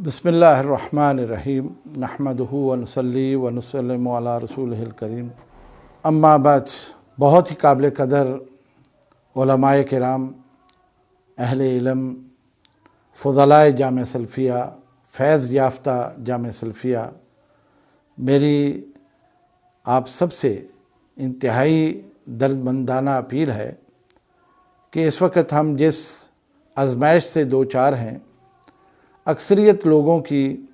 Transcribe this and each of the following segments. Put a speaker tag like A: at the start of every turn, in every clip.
A: बिस्मिल्लाहिर्रहमानिर्रहीम नहमदुहु व नुसल्ली व नुसल्लिमु अला रसूलिहिल करीम। अम्मा बाद, बहुत ही काबिल कदर उलमाए किराम, अहले इल्म, फ़ुज़लाए जामे सल्फ़िया, फैज़ याफ्ता जामे सल्फ़िया, मेरी आप सब से इंतहाई दर्दमंदाना अपील है कि इस वक्त हम जिस आज़माइश से दो चार हैं, अक्सरियत लोगों की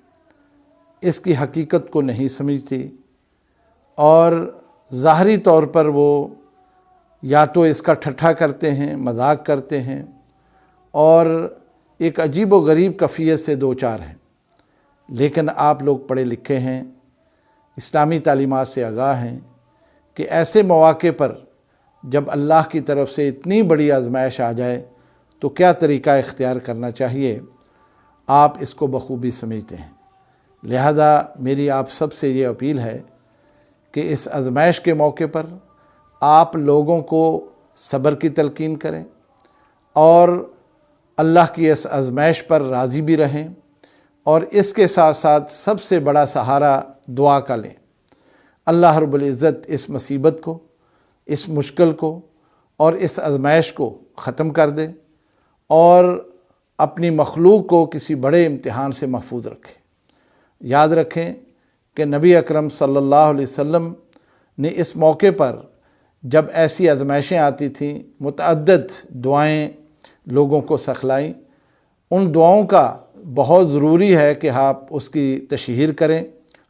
A: इसकी हकीकत को नहीं समझती और ज़ाहरी तौर पर वो या तो इसका ठट्ठा करते हैं, मजाक करते हैं और एक अजीब व गरीब कैफियत से दो चार हैं। लेकिन आप लोग पढ़े लिखे हैं, इस्लामी तालीमात से आगाह हैं कि ऐसे मौक़े पर जब अल्लाह की तरफ से इतनी बड़ी आज़माइश आ जाए तो क्या तरीक़ा इख्तियार करना चाहिए, आप इसको बखूबी समझते हैं। लिहाजा मेरी आप सब से ये अपील है कि इस आज़माइश के मौके पर आप लोगों को सब्र की तलकीन करें और अल्लाह की इस आज़माइश पर राज़ी भी रहें और इसके साथ साथ सबसे बड़ा सहारा दुआ का लें। अल्लाह रब्बुल इज़्ज़त इस मुसीबत को, इस मुश्किल को और इस आज़माइश को ख़त्म कर दे और अपनी मखलूक को किसी बड़े इम्तिहान से महफूज रखे। याद रखें कि नबी अकरम सल्लल्लाहु अलैहि वसल्लम ने इस मौके पर जब ऐसी आज़माइशें आती थीं, मुतअद्दिद दुआएं लोगों को सिखलाई। उन दुआओं का बहुत ज़रूरी है कि आप उसकी तशहीर करें,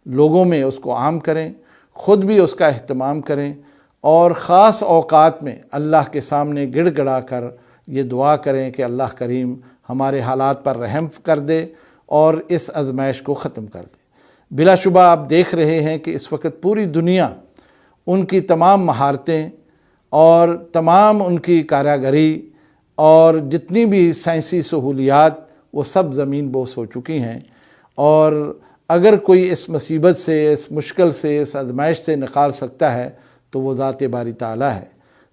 A: लोगों में उसको आम करें, ख़ुद भी उसका अहतमाम करें और ख़ास औक़ात में अल्लाह के सामने गिड़गिड़ा कर ये दुआ करें कि अल्लाह करीम हमारे हालात पर रहम कर दे और इस आज़माइश को ख़त्म कर दे। बिलाशुबा आप देख रहे हैं कि इस वक्त पूरी दुनिया उनकी तमाम महारतें और तमाम उनकी कारागरी और जितनी भी साइंसी सहूलियात वो सब ज़मीन बोस हो चुकी हैं और अगर कोई इस मुसीबत से, इस मुश्किल से, इस आज़माइश से निकाल सकता है तो वो ज़ात बारी ताला है।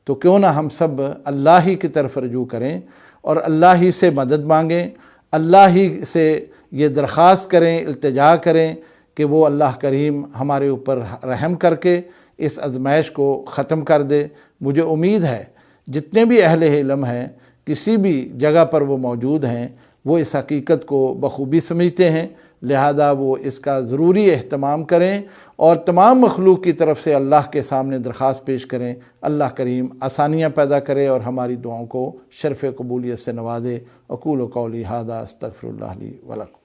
A: तो क्यों ना हम सब अल्लाह ही की तरफ रजू करें और अल्लाह ही से मदद मांगें, अल्लाह ही से ये दरख्वास्त करें, इल्तिजा करें कि वो अल्लाह करीम हमारे ऊपर रहम करके इस आज़माइश को ख़त्म कर दे। मुझे उम्मीद है जितने भी अहले इल्म हैं, किसी भी जगह पर वो मौजूद हैं, वो इस हकीकत को बखूबी समझते हैं। लिहाजा वो इसका ज़रूरी एहतमाम करें और तमाम मखलूक की तरफ से अल्लाह के सामने दरख्वास्त पेश करें। अल्लाह करीम आसानियाँ पैदा करे और हमारी दुआओं को शर्फ़ कबूलियत से नवाजे। अक़ूलु क़ौली हाज़ा अस्तग़फ़िरुल्लाह ली व लकुम।